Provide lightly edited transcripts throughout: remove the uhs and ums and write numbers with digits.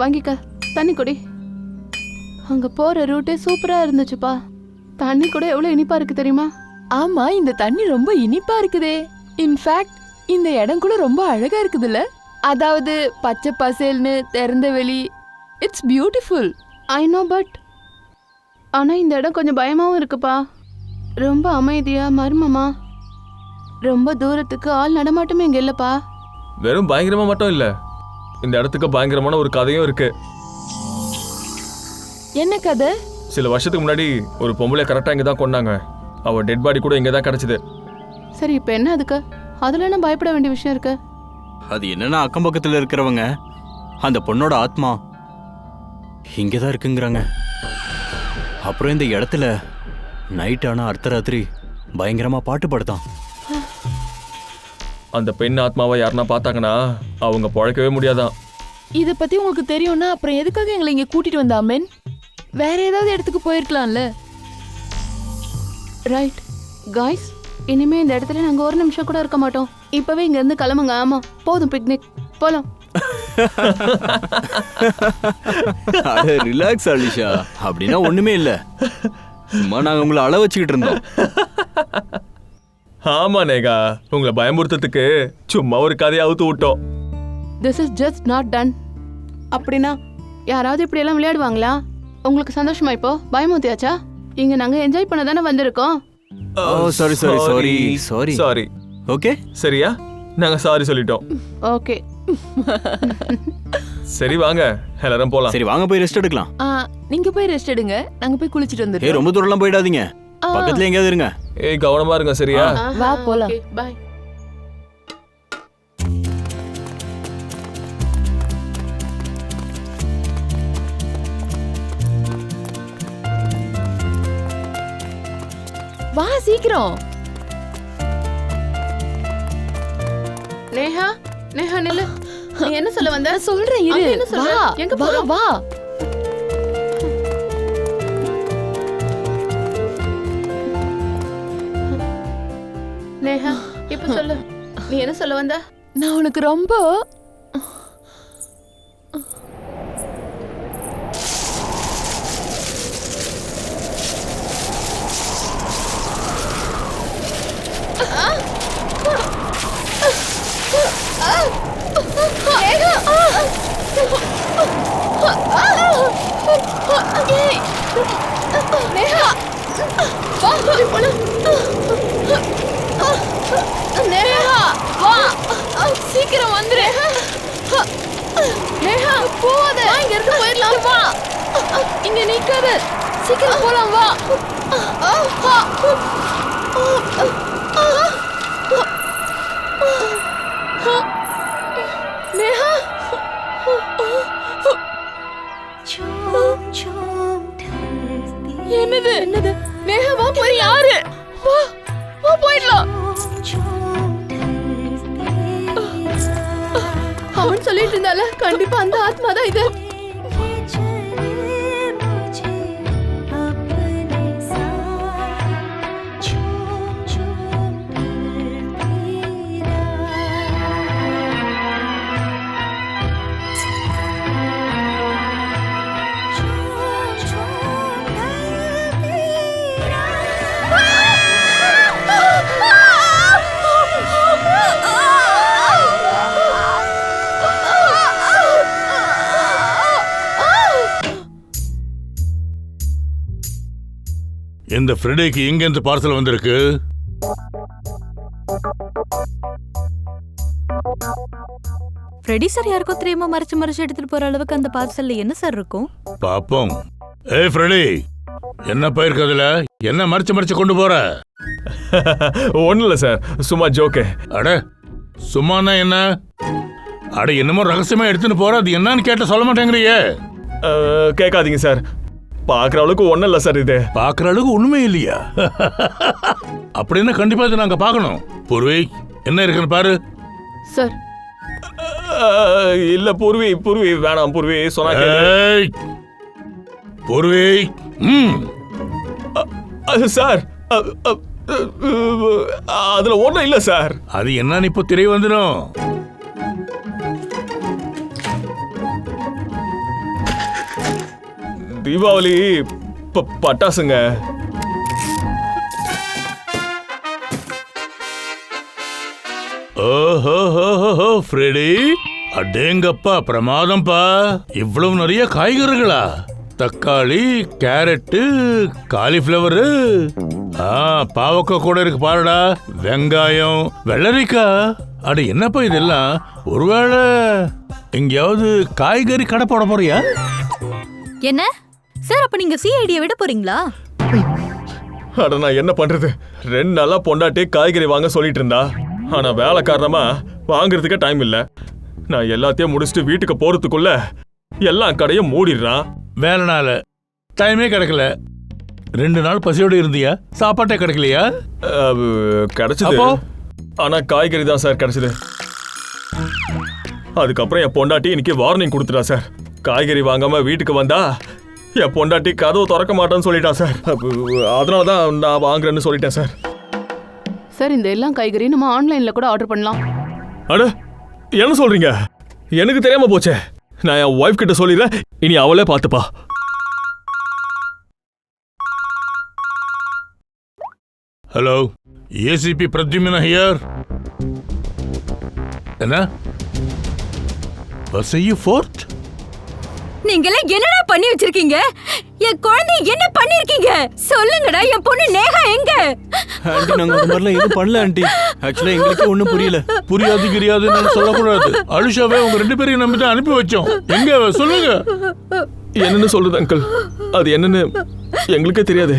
வாங்கிக்க, தண்ணி குடி. அங்க போற ரூட்டே சூப்பரா இருந்துச்சுப்பா. தண்ணி கூட எவ்வளவு இனிப்பா இருக்கு தெரியுமா? ஆமா, இந்த தண்ணி ரொம்ப இனிப்பா இருக்குதே. இன்ஃபேக்ட் இந்த இடம் கூட ரொம்ப அழகா இருக்குதுல்ல. அதாவது பச்சை பசேல்னு திறந்த வெளி. It's beautiful. I know, but ஆனா இந்த இடம் கொஞ்சம் பயமாவும் இருக்குப்பா. ரொம்ப அமைதியா மர்மமா, ரொம்ப தூரத்துக்கு ஆள் நடமாட்டமே இங்க இல்லப்பா. வெறும் பயங்கரமா மட்டும் இல்ல, இந்த இடத்துக்கு பயங்கரமான ஒரு கதையும் இருக்கு. என்ன கதை? சில வருஷத்துக்கு முன்னாடி ஒரு பொம்பளை கரெக்டா இங்க தான் கொண்டாங்க. அவ டெட் பாடி கூட இங்க தான் கிடைச்சது. சரி, இப்ப என்ன அதுக்கு? அதுல என்ன பயப்பட வேண்டிய விஷயம் இருக்கு? அது என்னன்னா, அக்கம் பக்கத்துல இருக்கிறவங்க அந்த பொண்ணோட ஆத்மா இங்கதான் இருக்குங்கிறாங்க. அப்புறம் இந்த இடத்துல நைட் ஆனா அர்த்தராத்திரி பயங்கரமா பாட்டு பாடுதான். அந்த பெண் ஆத்மாவை யாருன்னா பார்த்தாங்கன்னா அவங்க பழக்கவே முடியாதான். இத பத்தி உங்களுக்கு தெரியும்னா அப்புறம் எதுக்காக எங்களை இங்க கூட்டிட்டு வந்த அம்மன்? வேற ஏதாவது இடத்துக்கு போயிருக்கலாம்ல. ரைட் காய்ஸ், இனிமே இந்த இடத்துல நாங்க ஒரு நிமிஷம் கூட இருக்க மாட்டோம். இப்பவே இங்க இருந்து கிளம்புங்க. ஆமா, போதும், பிக்னிக் போலாம். ரிலாக்ஸ் அலிஷா, அப்படின்னா ஒண்ணுமே இல்ல. சும்மா நாங்க உங்களை அள வச்சுக்கிட்டு இருந்தோம். ஆமா நேகா, உங்களை பயமுறுத்ததுக்கு சும்மா ஒரு கதையை அவுத்து விட்டோம். This is just not done. அப்படின்னா யாராவது இப்படி எல்லாம் விளையாடுவாங்களா? உங்களுக்கு சந்தோஷமா இப்போ? பயமுறுத்தியாச்சா? இங்க நாங்க என்ஜாய் பண்ண தானே வந்திருக்கோம். Sorry sorry sorry sorry sorry. Okay, சரியா? நாங்க சாரி சொல்லிட்டோம். ஓகே, சரி வாங்க எல்லாரும் போலாம். சரி வாங்க போய் ரெஸ்ட் எடுக்கலாம். நீங்க போய் ரெஸ்ட் எடுங்க, நாங்க போய் குளிச்சிட்டு வந்துடுறோம். ரொம்ப தூரம்லாம் போயிடாதீங்க, பக்கத்துல எங்கேயாவது இருங்க. ஏய் கவனமா இருங்க, சரியா? வா போலாம். பை. வா சீக்கிரம். நேஹா, நேஹா நில்லு. நீ என்ன சொல்ல வந்த? சொல்றேன் இரு. என்ன சொல்ற? வா, எங்க வா போறோம்? வா. நேஹா, இப்ப சொல்லு, நீ என்ன சொல்ல வந்த? நான் உனக்கு ரொம்ப சீக்கிரம் வந்துரு. நேஹா, போவாத. இங்க இருந்து போயிடலாம். வா, இங்க நிக்காத. சீக்கிரம் போலாம். வா. நேஹா, என்னது என்னது? நேஹா வா, போய் யாரு? வா வா, போயிடலாம். அவன் சொல்லிட்டு இருந்தால கண்டிப்பா அந்த ஆத்மா தான் இது. இந்த ஃப்ரைடேக்கு எங்க இருந்து பார்சல் வந்திருக்கு? ஃப்ரெடி சார் யாருக்கோ தெரியாம மறைச்சு எடுத்துட்டு போற அளவுக்கு அந்த பார்சல்ல என்ன சார் இருக்கும்? பாப்போம். ஏய் ஃப்ரெடி, என்ன பயிருக்கு அதுல? என்ன மறைச்சு கொண்டு போற? ஒன்றும் இல்லை சார், சும்மா ஜோக்கு. அட சும்மானா என்ன? அட என்னமோ ரகசியமா எடுத்துன்னு போற, அது என்னன்னு கேட்ட சொல்ல மாட்டேங்கிறியே. கேட்காதீங்க சார், பார்க்குற அளவுக்கு ஒன்றும் இல்லை சார். இது பார்க்குற அளவுக்கு உண்மை இல்லையா? அப்படின்னா கண்டிப்பா இதை நாங்கள் பார்க்கணும். பூர்வி, என்ன இருக்குன்னு பாரு. சார் இல்லை பூர்வி வேணாம். பூர்வி சொன்னா பூர்வி. சார் அதுல ஒன்றும் இல்லை சார். அது என்னன்னு இப்போ தெரிய வந்துடும். தீபாவளி பட்டாசுங்க. ஓஹோ ஃப்ரெடி, அடேங்கப்பா பிரமாதம்ப்பா. இவ்வளவு நிறைய காய்கறிகளா? தக்காளி, கேரட்டு, காலிஃப்ளவரு, பாவக்காய் கூட இருக்கு பாருடா, வெங்காயம், வெள்ளரிக்காய். அட என்னப்பா இதெல்லாம்? ஒருவேளை எங்கேயாவது காய்கறி கடை போட போறியா? என்ன சார், அப்ப நீங்க சிஐடியை விட போறீங்களா? அட நான் என்ன பண்றது? 2 நாளா பொண்டாட்டி காய்கறி வாங்க சொல்லிட்டு இருந்தா. ஆனா வேலை காரணமா வாங்குறதுக்கே டைம் இல்ல. நான் எல்லாத்தையும் முடிச்சுட்டு வீட்டுக்கு போறதுக்குள்ள எல்லா கடையும் மூடிடுறான். வேலைனால டைமே கிடைக்கல. 2 நாள் பசியோட இருந்தியா? சாப்பாட்டே கிடைக்கலையா? கிடைச்சது, ஆனா காய்கறி தான் சார் கிடைச்சது. அதுக்கப்புறம் என் பொண்டாட்டி இன்னைக்கு வார்னிங் கொடுத்துட்டா சார். காய்கறி வாங்காம வீட்டுக்கு வந்தா என் பொண்டாட்டி கதவு திறக்க மாட்டேன்னு சொல்லிட்டா சார். அதனால தான் நான் வாங்குறேன்னு சொல்லிட்டேன் சார். சார், இந்த எல்லா காய்கறியும் நம்ம ஆன்லைன்ல கூட ஆர்டர் பண்ணலாம். அட என்ன சொல்றீங்க? எனக்கு தெரியாம போச்சே. நான் என் ஒய்ஃப் கிட்ட சொல்லிடுறேன், இனி அவளே பார்த்துப்பா. Hello, ACP Pradyumna here. என்ன பஸ் ஃபோர்த்? நீங்களே என்னடா பண்ணி வச்சிருக்கீங்க? என் குழந்தை என்ன பண்ணிருக்கீங்க? சொல்லுங்கடா, என் பொண்ணு நேஹா எங்க? ஆண்டி, நாங்க அந்த மாதிரிலாம் எதுவும் பண்ணல ஆண்டி. ஆக்சுவலா எங்களுக்கு ஒன்றும் புரியல. புரியாதுன்னு சொல்லக்கூடாது. அலிஷாவே உங்க 2 பேரையும் நம்பி தான் அனுப்பி வச்சோம். எங்க சொல்லுங்க. என்னன்னு சொல்றது அங்கிள்? அது என்னன்னு எங்களுக்கே தெரியாது.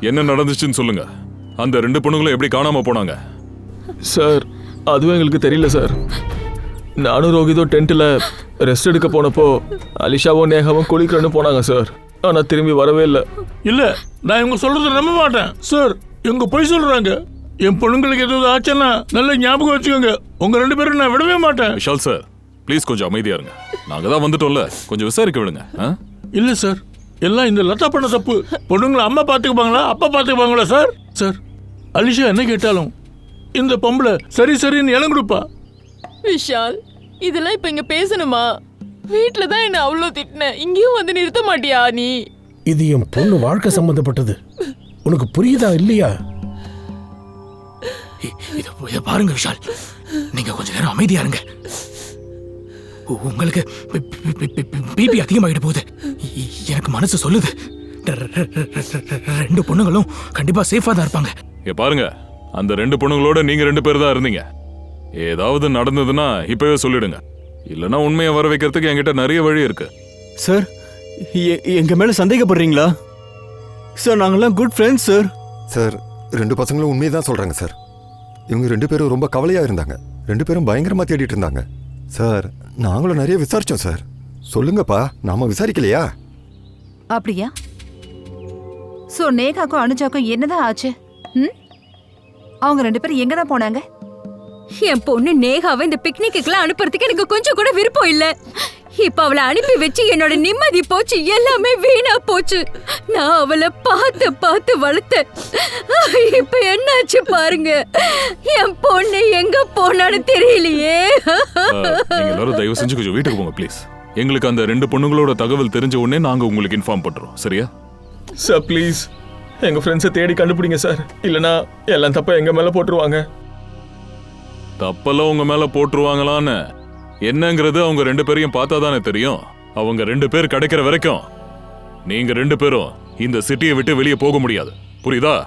என்ன நடந்துச்சுன்னு சொல்லுங்க. அந்த 2 பொண்ணுங்களும் எப்படி காணாம போனாங்க? சார், அதுவும் எங்களுக்கு தெரியல சார். நானும் ரோகிதோ டென்ட்ல ரெஸ்ட் எடுக்க போனப்போ அலிஷாவும் நேகாவும் குளிக்கிறேன்னு போனாங்க சார். ஆனா திரும்பி வரவே இல்லை. இல்ல, நான் இவங்க சொல்றதை நம்ப மாட்டேன் சார். இவங்க பொய் சொல்றாங்க. என் பொண்ணுங்களுக்கு எதுவும் ஆச்சுன்னா நல்ல ஞாபகம் வச்சுக்கோங்க. உங்க 2 பேரும் நான் விடவே மாட்டேன். விஷால் சார், ப்ளீஸ் கொஞ்சம் அமைதியா இருங்க. நாங்க தான் வந்துட்டோம்ல, கொஞ்சம் விசாரிக்க விடுங்க. இல்ல சார், எல்லாம் இந்த லதா பண்ண தப்பு. பொண்ணுங்களை அம்மா பாத்துக்குப்பாங்களா, அப்பா பாத்துக்குப்பாங்களா சார்? சார், அலிஷா என்ன கேட்டாலும் இந்த பொம்பளை சரின்னு இடம் கொடுப்பா. விஷால், இதெல்லாம் இப்ப இங்க பேசணுமா? வீட்ல தான் என்ன அவ்வளோ திட்டின, இங்கேயும் வந்து நிறுத்த மாட்டியா நீ? இது என் பொண்ணு வாழ்க்கை சம்பந்தப்பட்டது. உனக்கு புரியுதா இல்லையா? இதை பாருங்க விஷால், நீங்க கொஞ்ச நேரம் அமைதியா இருங்க. உங்களுக்கு பிபி அதிகமாகிட்டு போகுது. எனக்கு மனசு சொல்லுது 2 பொண்ணுங்களும் கண்டிப்பா சேஃபா தான் இருப்பாங்க. பாருங்க, அந்த 2 பொண்ணுங்களோட நீங்க 2 பேர் தான் இருந்தீங்க. ஏதாவது நடந்ததுன்னா இப்பவே சொல்லிடுங்க. இல்லைன்னா உண்மையை வர வைக்கிறதுக்கு என்கிட்ட நிறைய வழி இருக்கு. சார், எங்க மேல சந்தேகப்படுறீங்களா? சார், நாங்கெல்லாம் குட் ஃப்ரெண்ட்ஸ் சார். சார், 2 பசங்களும் உண்மையை தான் சொல்றாங்க சார். இவங்க 2 பேரும் ரொம்ப கவலையா இருந்தாங்க. 2 பேரும் பயங்கரமா தேடிட்டு இருந்தாங்க சார். நாங்களும் நிறைய விசாரிச்சோம் சார். சொல்லுங்கப்பா, நாம விசாரிக்கலையா? அப்படியா? சோ நேகாக்கும் அனுஜாக்கும் என்னதான் ஆச்சு? அவங்க 2 பேரும் எங்க தான் போனாங்க? என் பொண்ணு நேகாவை இந்த பிக்னிக்குலாம் அனுப்புறதுக்கு எனக்கு கொஞ்சம் கூட விருப்பம் இல்ல. இப்ப அவளை அனுப்பி வச்சு என்னோட நிம்மதி போச்சு, எல்லாமே வீணா போச்சு. நான் அவளை பார்த்து வளர்த்தேன். இப்ப என்னாச்சு பாருங்க. என் பொண்ணு எங்க போனான்னு தெரியலையே. நீங்க எல்லாரும் தயவு செஞ்சு கொஞ்சம் வீட்டுக்கு போங்க ப்ளீஸ். எங்களுக்கு அந்த 2 பொண்ணுங்களோட தகவல் தெரிஞ்ச உடனே நாங்க உங்களுக்கு இன்ஃபார்ம் பண்றோம். சரியா சார்? ப்ளீஸ் எங்க ஃப்ரெண்ட்ஸை தேடி கண்டுபிடிங்க சார். இல்லைன்னா எல்லாம் தப்ப எங்க மேல போட்டுருவாங்க. தப்பெல்லாம் உங்க மேல போட்டுருவாங்களான்னு என்னங்கிறது அவங்க 2 பேரையும் பார்த்தா தானே தெரியும். அவங்க 2 பேர் கிடைக்கிற வரைக்கும் நீங்க 2 பேரும் இந்த சிட்டியை விட்டு வெளியே போக முடியாது. புரியுதா?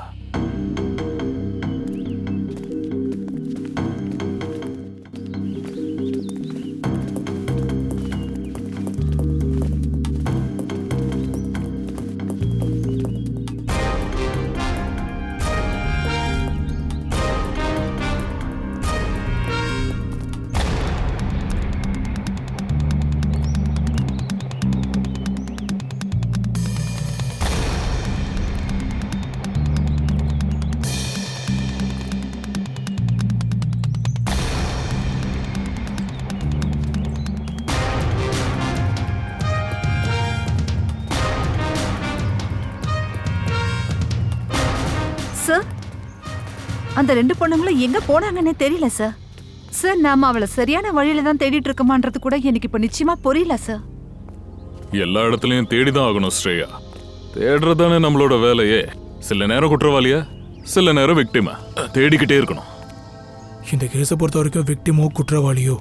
சார், அந்த 2 பொண்ணுங்களும் எங்க போனாங்கன்னே தெரியல சார். சார், நாம அவளை சரியான வழியில தான் தேடிட்டு இருக்கோமான்றது கூட எனக்கு இப்ப நிச்சயமா புரியல சார். எல்லா இடத்துலயும் தேடிதான் ஆகணும் ஸ்ரேயா. தேடுறதானே நம்மளோட வேலையே. சில நேரம் குற்றவாளியா, சில நேரம் விக்டிமா. தேடிக்கிட்டே இருக்கணும். இந்த கேஸை பொறுத்த வரைக்கும் விக்டிமோ குற்றவாளியோ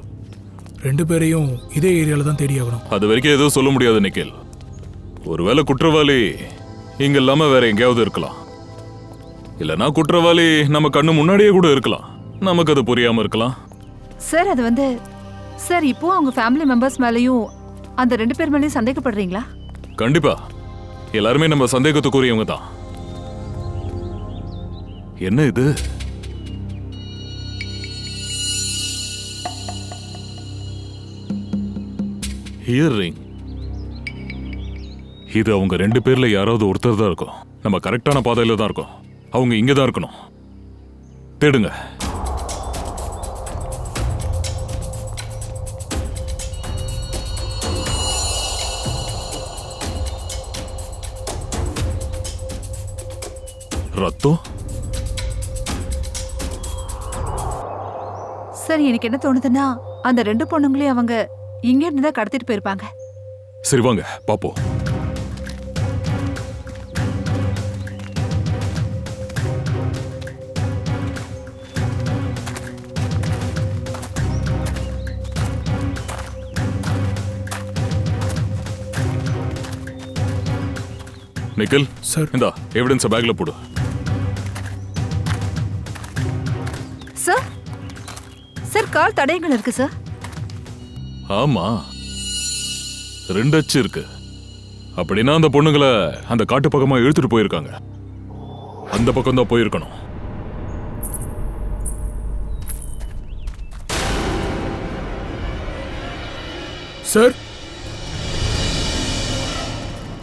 2 பேரையும் இதே ஏரியால தான் தேடி ஆகணும். அது வரைக்கும் எதுவும் சொல்ல முடியாது நிக்கில். ஒருவேளை குற்றவாளி இங்க இல்லாம வேற எங்கேயாவது இருக்கலாம். இல்லனா குற்றவாளி நம்ம கண்ணு முன்னாடியே கூட இருக்கலாம். நமக்கு அது புரியாம இருக்கலாம். சார் அது வந்து சார் இப்போ அவங்க ஃபேமிலி மெம்பர்ஸ் மேலயும் அந்த 2 பேர் மேலயும் சந்தேகப்படுறீங்களா? கண்டிப்பா. எல்லாருமே நம்ம சந்தேகத்துக்குரியவங்க தான். என்ன இது? ஹியரிங். இது அவங்க 2 பேர்ல யாராவது ஒருத்தர் தான் இருக்கும். நம்ம கரெக்டான பாதையில தான் இருக்கோம். அவங்க இங்க தான் இருக்கணும். தேடுங்க. ரத்தம். சார் எனக்கு என்ன தோணுதுன்னா அந்த 2 பொண்ணுங்களையும் அவங்க இங்க இருந்து தான் கடத்திட்டு போயிருப்பாங்க. சரி வாங்க பாப்போம். நிக்கில் சார் இந்தா எவிடன்ஸ் பேக்ல போடு. சார் சார் கால் தடயங்கள் இருக்கு சார். ஆமா 2 அச்சு இருக்கு. அப்படின்னா அந்த பொண்ணுங்களை அந்த காட்டு பக்கமா இழுத்துட்டு போயிருக்காங்க. அந்த பக்கம் தான் போயிருக்கணும். சார்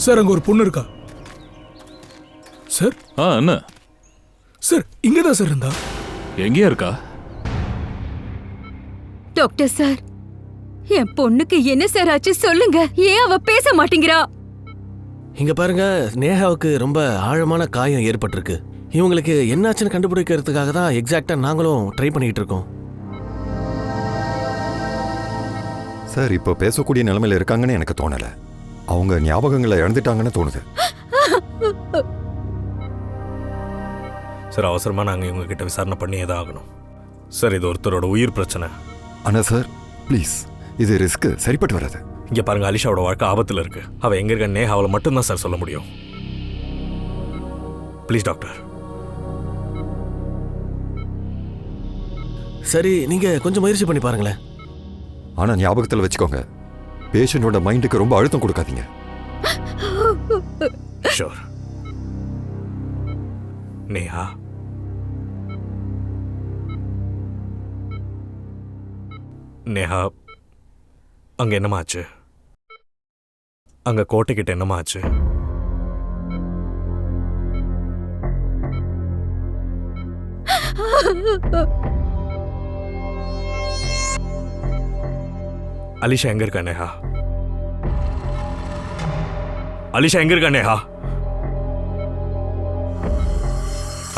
சார் அங்க ஒரு பொண்ணு இருக்கா சார்? என்ன சார் இங்கதான் சார் இருந்தா. எங்கேயா இருக்கா? டாக்டர் சார், என் பொண்ணுக்கு என்ன சார் ஆச்சு சொல்லுங்க. ஏன் அவ பேச மாட்டேங்கிறா? இங்க பாருங்க, நேஹாவுக்கு ரொம்ப ஆழமான காயம் ஏற்பட்டிருக்கு. இவங்களுக்கு என்னாச்சுன்னு கண்டுபிடிக்கிறதுக்காக தான் எக்ஸாக்டா நாங்களும் ட்ரை பண்ணிட்டு இருக்கோம். சார் இப்போ பேசக்கூடிய நிலைமையில இருக்காங்கன்னு எனக்கு தோணல. அவங்க ஞாபகங்களை இழந்துட்டாங்கன்னு தோணுது. சார் அவசரமா நாங்க இவங்க கிட்ட விசாரணை பண்ணியே தான் ஆகணும். சார் இது ஒருத்தரோட உயிர் பிரச்சனை. ஆனா சார் ப்ளீஸ், இது ரிஸ்க் சரிப்பட்டு வராது. இங்க பாருங்க, அலிஷாவோட வாழ்க்கை ஆபத்துல இருக்கு. அவ எங்க இருக்க நேஹாவில் மட்டும்தான் சார் சொல்ல முடியும். Please doctor. சரி நீங்க கொஞ்சம் முயற்சி பண்ணி பாருங்களேன். ஆனா ஞாபகத்தில் வச்சுக்கோங்க, பேஷண்டோட மைண்டுக்கு ரொம்ப அழுத்தம் கொடுக்காதீங்க. ஷூர். நேஹா, நேஹா அங்க என்னமா ஆச்சு? அங்க கோட்டைக்கிட்ட என்னமா ஆச்சு? அலிஷா எங்க இருக்கா நேஹா? அலிஷா எங்க இருக்கா நேஹா?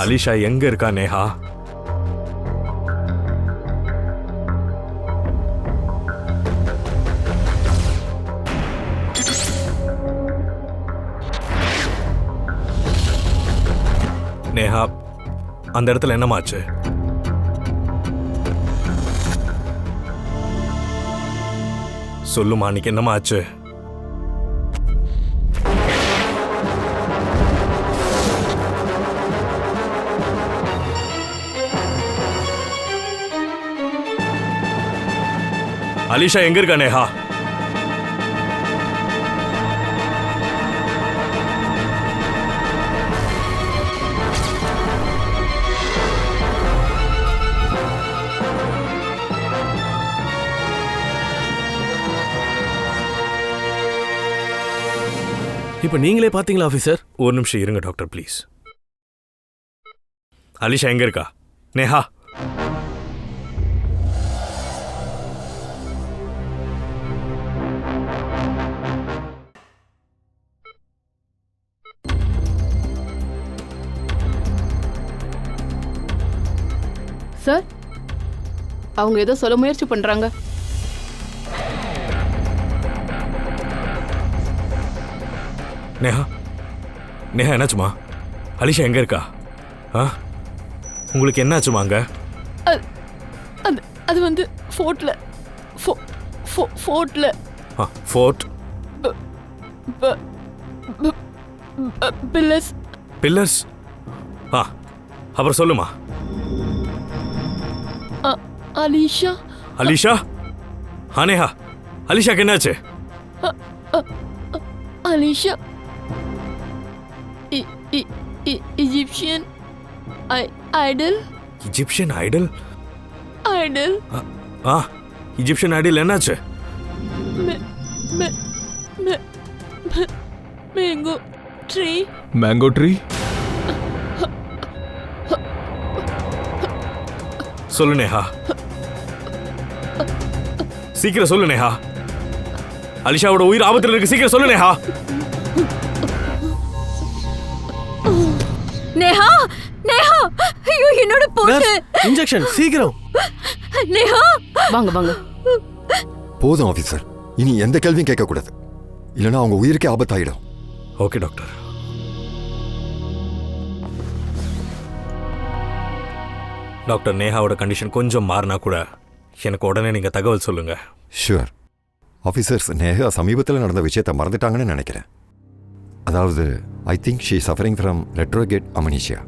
அலிஷா எங்க இருக்கா நேஹா? நேஹா அந்த இடத்துல என்னமாச்சு? சொல்லுமா, அன்னைக்கு என்னமாச்சு? அலிஷா எங்க இருக்கா நேஹா? இப்ப நீங்களே பாத்தீங்களா ஆபீசர்? ஒரு நிமிஷம் இருங்க டாக்டர் ப்ளீஸ். அலிஷா எங்க இருக்கா? நேஹா சார், அவங்க ஏதோ சொல்ல முயற்சி பண்றாங்க. நேஹா நேஹா என்னாச்சுமா? அலிஷா எங்கே இருக்கா? ஆ உங்களுக்கு என்னாச்சுமா அங்கே? அது அது வந்து ஃபோர்ட்டில் ஃபோர்ட்டில் ஆ ஃபோர்ட் பில்லர்ஸ் பில்லர்ஸ். ஆ அப்புறம் சொல்லுமா. அலிஷா அலிஷா? ஆ நேஹா அலிஷாக்கு என்னாச்சு? Alisha Egyptian idol. Egyptian idol? Idol. ஆ இஜிப்சியன் ஐடல் என்னாச்சு? Mango tree. Mango tree? சொல்லு நேஹா, சீக்கிரம் சொல்லு நேஹா. அலிஷாவோட உயிர் ஆபத்தில் இருக்கு, சீக்கிரம் சொல்லு நேஹா. நேஹா நேஹா, ஐயோ என்னோட பொண்ணு. இன்ஜெக்ஷன் சீக்கிரம். நேஹா வாங்க வாங்க. போதும் ஆஃபீஸர், இனி எந்த கேள்வியும் கேட்கக்கூடாது, இல்லைன்னா அவங்க உயிருக்கே ஆபத்தாயிடும். Okay doctor. டாக்டர், நேஹாவோட கண்டிஷன் கொஞ்சம் மாறினா கூட எனக்கு உடனே நீங்கள் தகவல் சொல்லுங்க. Sure officers. நேஹா சமீபத்தில் நடந்த விஷயத்தை மறந்துட்டாங்கன்னு நினைக்கிறேன். அதாவது I think she suffering from retrograde amnesia.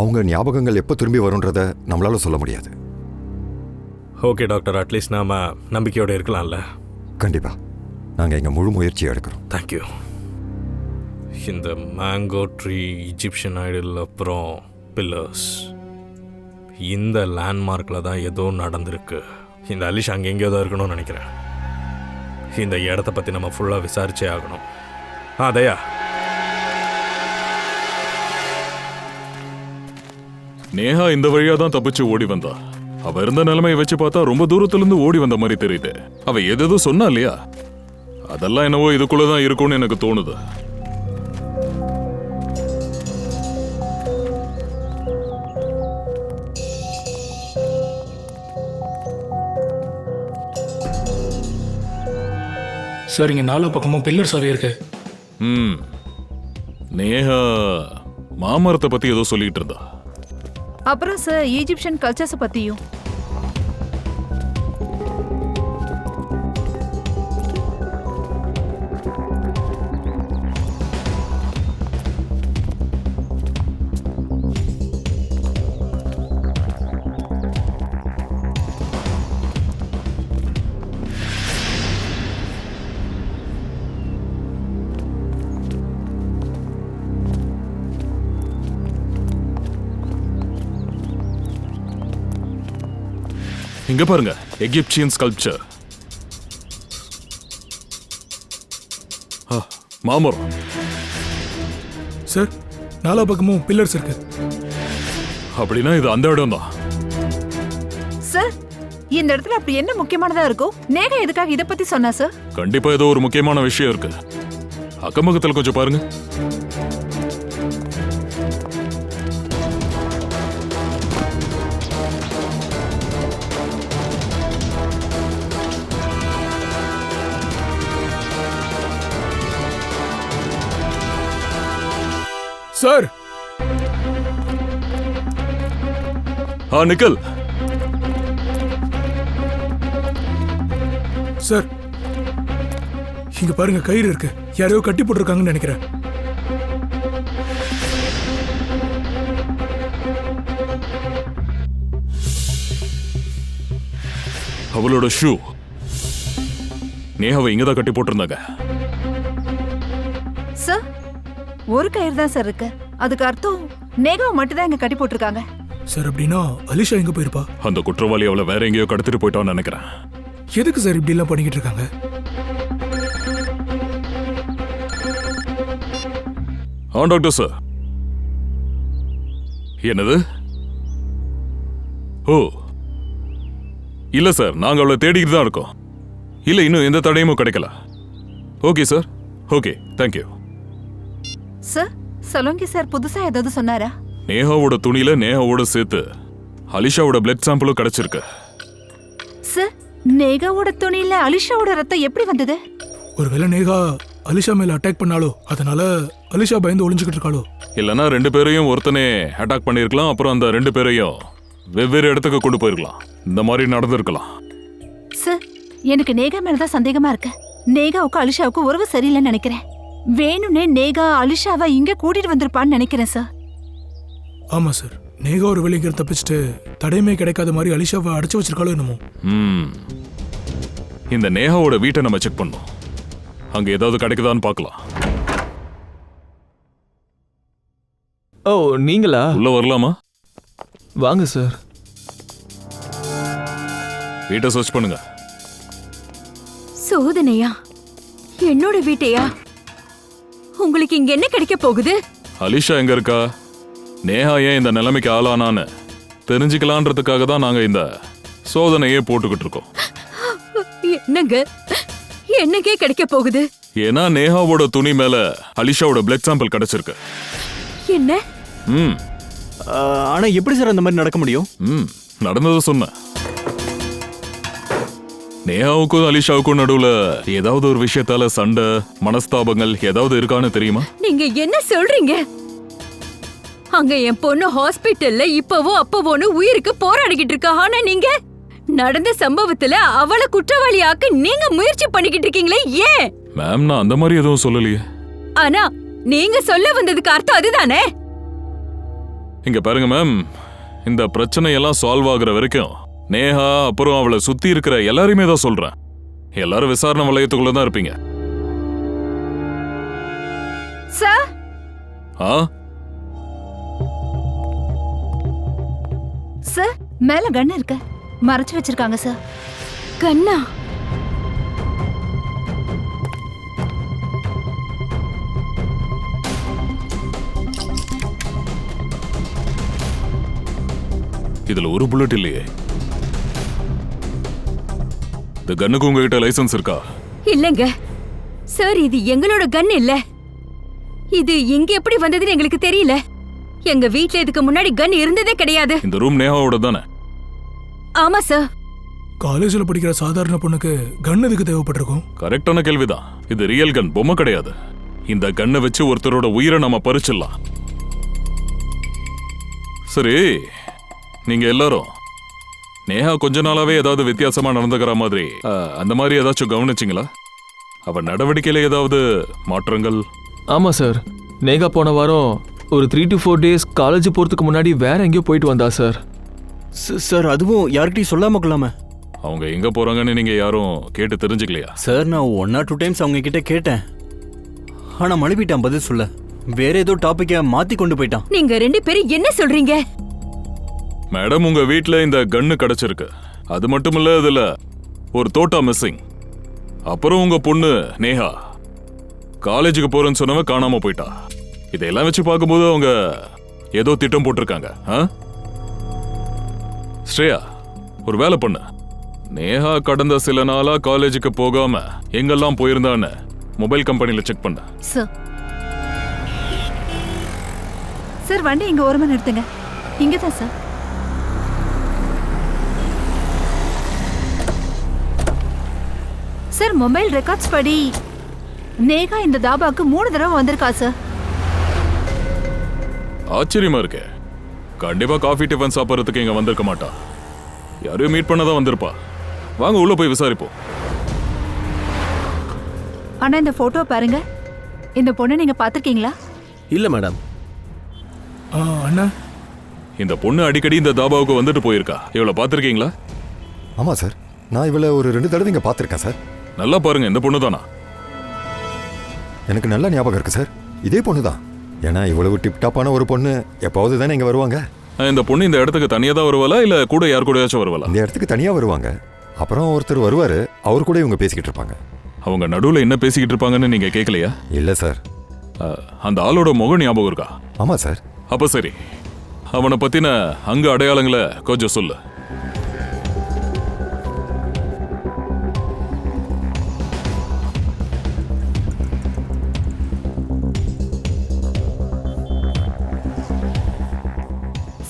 அவங்க ஞாபகங்கள் எப்போ திரும்பி வரும்ன்றதை நம்மளால சொல்ல முடியாது. ஓகே டாக்டர், அட்லீஸ்ட் நாம நம்பிக்கையோடு இருக்கலாம்ல? கண்டிப்பாக நாங்கள் எங்கள் முழு முயற்சியை எடுக்கிறோம். தேங்க்யூ. இந்த மேங்கோ ட்ரீ, இஜிப்சியன் ஐடல், அப்புறம் பில்லர்ஸ், இந்த லேண்ட்மார்க்கில் தான் ஏதோ நடந்திருக்கு. இந்த அலிஷா அங்கே எங்கேயோ தான் இருக்கணும்னு நினைக்கிறேன். இந்த இடத்த பற்றி நம்ம ஃபுல்லாக விசாரிச்சே ஆகணும். தயா, நேஹா இந்த வழியா தான் தப்பிச்சு ஓடி வந்தா. அவ இருந்த நிலைமையை வச்சு பார்த்தா ரொம்ப தூரத்துல இருந்து ஓடி வந்த மாதிரி தெரியுது. அவ எதோ சொன்னா இல்லையா, அதெல்லாம் என்னவோ இதுக்குள்ளதான் இருக்கும்னு எனக்கு தோணுது. சார் இங்கே 4 பக்கமும் பில்லர்ஸாகவே இருக்கு. நேஹா மாமரத்தை பத்தி ஏதோ சொல்லிட்டு இருந்தா. அப்புறம் சார் ஈஜிப்சியன் கல்ச்சர்ஸ் பத்தியும். இங்க பாருங்க, எகிப்சியன் ஸ்கல்ப்சர். மாமரம். சார் 4 பக்கமும் பில்லர்ஸ் இருக்கு. அப்படின்னா இது அந்த இடம் தான். சார் இந்த இடத்துல அப்படி என்ன முக்கியமானதா இருக்கும்? நேகா எதுக்காக இதை பத்தி சொன்னா சார்? கண்டிப்பா ஏதோ ஒரு முக்கியமான விஷயம் இருக்கு. அக்கம்பக்கத்தில் கொஞ்சம் பாருங்க. Sir nickel. சார் இங்க பாருங்க, கயிறு இருக்கு. யாரையோ கட்டி போட்டிருக்காங்கன்னு நினைக்கிறேன். அவளோட ஷூ. நேஹாவை இங்கதான் கட்டி போட்டிருந்தாங்க. சார் ஒரு கயிறு தான் சார் இருக்கு. அதுக்கு அர்த்தம் நேகாவை மட்டும் தான் இங்க கட்டி போட்டிருக்காங்க. சார் அப்படின்னா அலிஷா எங்க போயிருப்பா? அந்த குற்றவாளி அவளை வேற எங்கேயோ கடத்திட்டு போயிட்டான்னு நினைக்கிறேன். எதுக்கு சார் இப்படி எல்லாம் பண்ணிக்கிட்டு இருக்காங்க? Doctor sir. என்னது? ஓ இல்ல சார், நாங்க அவளை தேடிக்கிட்டு தான் இருக்கோம். இல்ல, இன்னும் எந்த தடையும் கிடைக்கல. Okay sir, okay, thank you. Sir Salunkhe sir புதுசா ஏதாவது சொன்னாரா? நேஹாவோட துணியில நேஹாவோட சேர்த்து அலிஷாவோட பிளட் சாம்பிளும் கிடைச்சிருக்கு. சார் நேகாவோட துணியில அலிஷாவோட ரத்தம் எப்படி வந்தது? ஒருவேளை நேகா அலிஷா மேல அட்டாக் பண்ணாலோ, அதனால அலிஷா பயந்து ஒளிஞ்சுக்கிட்டு இருக்காளோ? இல்லைன்னா 2 பேரையும் ஒருத்தனே அட்டாக் பண்ணியிருக்கலாம், அப்புறம் அந்த 2 பேரையும் வெவ்வேறு இடத்துக்கு கொண்டு போயிருக்கலாம். இந்த மாதிரி நடந்திருக்கலாம். சார், எனக்கு நேகா மேலதான் சந்தேகமா இருக்கு. நேகாவுக்கு அலிஷாவுக்கு உறவு சரியில்லைன்னு நினைக்கிறேன். வேணும்னே நேகா அலிஷாவை இங்க கூட்டிட்டு வந்திருப்பான்னு நினைக்கிறேன் சார். ஆமா சார், நேகா ஒரு வேலை இங்க தப்பிச்சுட்டு தடையுமே கிடைக்காத மாதிரி அலிஷாவை அடைச்சு வச்சிருக்காளோ என்னமோ. இந்த நேகாவோட வீட்டை நம்ம செக் பண்ணோம். அங்க ஏதாவது கிடைக்குதான்னு பார்க்கலாம். ஓ, நீங்களா? உள்ள வரலாமா? வாங்க சார். வீட்டை சர்ச் பண்ணுங்க. சோதனையா? என்னோட வீட்டையா? உங்களுக்கு இங்க என்ன கிடைக்க போகுது? அலிஷா எங்க இருக்கா, நேஹா ஏன் இந்த நிலைமைக்கு ஆளானான்னு தெரிஞ்சுக்கலான்றதுக்காக தான் நாங்க இந்த சோதனையே போட்டுக்கிட்டு இருக்கோம். என்னங்க, என்னக்கே கிடைக்க போகுது? ஏன்னா நேஹாவோட துணி மேல அலிஷாவோட பிளட் சாம்பிள் கிடைச்சிருக்கு. என்ன? ஆனா எப்படி சார் அந்த மாதிரி நடக்க முடியும்? நடந்ததை சொன்னேன். நேஹாவுக்கும் அலிஷாவுக்கும் நடுவுல ஏதாவது ஒரு விஷயத்தால சண்டை, மனஸ்தாபங்கள் ஏதாவது இருக்கான்னு தெரியுமா? நீங்க என்ன சொல்றீங்க? அங்க என் பொண்ணு ஹாஸ்பிட்டல்ல இப்பவோ அப்பவோன்னு உயிருக்கு போராடிக்கிட்டு இருக்கா. ஆனா நீங்க நடந்த சம்பவத்துல அவளை குற்றவாளியாக்க நீங்க முயற்சி பண்ணிக்கிட்டு இருக்கீங்களே, ஏன்? மேம், நான் அந்த மாதிரி எதுவும் சொல்லலையே. ஆனா நீங்க சொல்ல வந்ததுக்கு அர்த்தம் அதுதானே? இங்க பாருங்க மேம், இந்த பிரச்சனை எல்லாம் சால்வ் ஆகுற வரைக்கும் நேஹா அப்புறம் அவளை சுத்தி இருக்கிற எல்லாரையுமே தான் சொல்றேன். எல்லாரும் விசாரணை வளையத்துக்குள்ள தான் இருப்பீங்க. சார், சார் மேல கன் இருக்கு, மறைச்சு வச்சிருக்காங்க சார். கண்ணா? இதுல ஒரு புல்லட் இல்லையே. இந்த கன்னுக்கு உங்ககிட்ட லைசன்ஸ் இருக்கா? இல்லங்க சார், இது எங்களோட கன் இல்ல. இது இங்க எப்படி வந்ததுன்னு எங்களுக்கு தெரியல. எங்க வீட்ல இதுக்கு முன்னாடி கன் இருந்ததே கிடையாது. இந்த ரூம் நேஹாவோட தானே? ஆமா சார். காலேஜ்ல படிக்கிற சாதாரண பொண்ணுக்கு கன் எதுக்கு தேவைப்பட்டிருக்கும்? கரெக்டான கேள்விதான். இது ரியல் கன், பொம்மை கிடையாது. இந்த கன்னை வச்சு ஒருத்தரோட உயிரை நம்ம பறிச்சிடலாம். சரி, நீங்க எல்லாரும் நேஹா கொஞ்ச நாளாவே ஏதாவது வித்தியாசமா நடந்துக்கிற மாதிரி அந்த மாதிரி ஏதாச்சும் கவனிச்சிங்களா? அவ நடவடிக்கையில ஏதாவது மாற்றங்கள்? ஆமா சார், நேகா போன வாரம் ஒரு 3 to 4 days காலேஜ் போறதுக்கு முன்னாடி வேற எங்கேயோ போயிட்டு வந்தா சார். சார், அதுவும் யார்கிட்டயும் சொல்லாம கொள்ளாம? அவங்க எங்க போறாங்கன்னு நீங்க யாரும் கேட்டு தெரிஞ்சுக்கலையா? சார், நான் 1 or 2 times அவங்க கிட்ட கேட்டேன். ஆனா மழுப்பிட்டான், பதில் சொல்ல. வேற ஏதோ டாபிக்க மாத்தி கொண்டு போயிட்டான். நீங்க 2 பேரும் என்ன சொல்றீங்க? மேடம், உங்க வீட்ல இந்த கன்னு கிடைச்சிருக்கு. அது மட்டும் இல்ல, இதுல ஒரு தோட்டா மிஸ்ஸிங். அப்புறம் உங்க பொண்ணு நேஹா காலேஜுக்கு போறேன்னு சொன்னவ காணாம போயிட்டா. இதெல்லாம் வச்சு பார்க்கும்போது அவங்க ஏதோ திட்டம் போட்டிருக்காங்க. ஸ்ரேயா, ஒரு வேலை பண்ணு. நேஹா கடந்த சில நாளா காலேஜுக்கு போகாம எங்கெல்லாம் போயிருந்தான்னு மொபைல் கம்பெனில செக் பண்ண. சார், வண்டி இங்க ஓரமா நிறுத்துங்க. இங்கதான் சார். சார், மொபைல் ரெக்கார்ட்ஸ் படி நேகா இந்த தாபாக்கு 3 தடவை வந்திருக்கா சார். ஆச்சரியமா இருக்கே. கண்டிப்பா காஃபி டிஃபன் சாப்பிட்றதுக்கு இங்க வந்திருக்க மாட்டா. யாரையும் மீட் பண்ணதான் வந்திருப்பா. வாங்க உள்ள போய் விசாரிப்போம். ஆனா இந்த போட்டோ பாருங்க. இந்த பொண்ணை நீங்க பாத்திருக்கீங்களா? இல்ல மேடம். அண்ணா, இந்த பொண்ணு அடிக்கடி இந்த தாபாவுக்கு வந்துட்டு போயிருக்கா. இவளை பாத்திருக்கீங்களா? ஆமா சார், நான் இவளை ஒரு 2 தடவை இங்க பாத்திருக்கேன் சார். நல்லா பாருங்க, இந்த பொண்ணு தானா? எனக்கு நல்ல ஞாபகம் இருக்கு சார், இதே பொண்ணு தான். ஏன்னா இவ்வளவு டிப்டாப்பான ஒரு பொண்ணு எப்போது தானே இங்க வருவாங்க. இந்த பொண்ணு இந்த இடத்துக்கு தனியா தான் வருவாளா, இல்ல கூட யார் கூடயாச்சும் வருவாளா? இந்த இடத்துக்கு தனியா வருவாங்க. அப்புறம் ஒருத்தர் வருவாரு, அவர் கூட இவங்க பேசிக்கிட்டு இருப்பாங்க. அவங்க நடுவுல என்ன பேசிக்கிட்டு இருப்பாங்கன்னு நீங்க கேட்கலையா? இல்ல சார். அந்த ஆளோட முகம் ஞாபகம் இருக்கா? ஆமா சார். அப்ப சரி, அவனை பத்தின அங்க அடையாளங்களை கொஞ்சம் சொல்லு.